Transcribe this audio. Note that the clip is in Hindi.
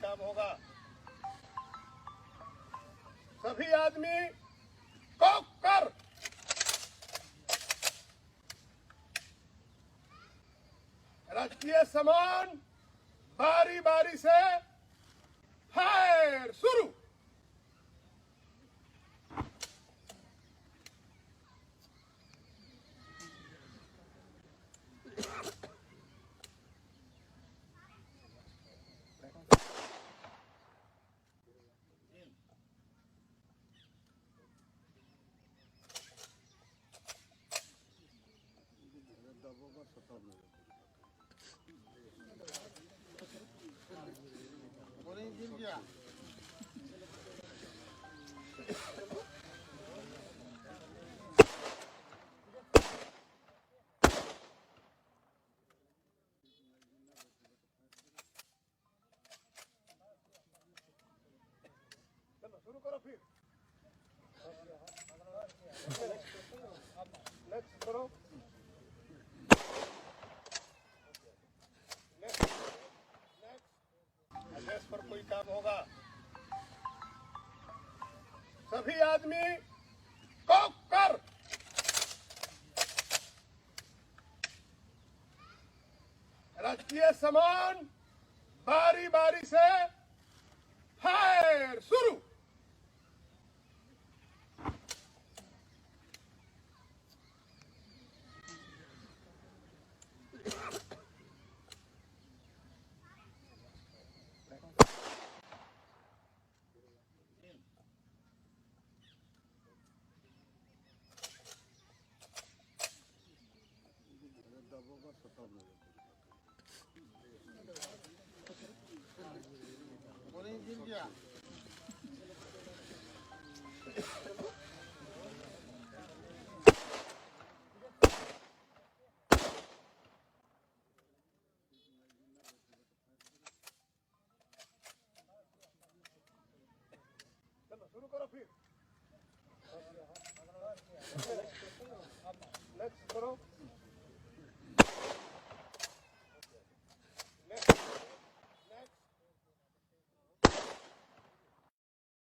काम होगा। सभी आदमी को कर राजकीय सम्मान बारी बारी से फायर शुरू। शुरू करो फिर नेक्स्ट करो। नेक्स्ट पर कोई काम होगा। सभी आदमी को कर राजकीय सम्मान बारी बारी से फायर शुरू। शुरू करो फिर नेक्स्ट करो।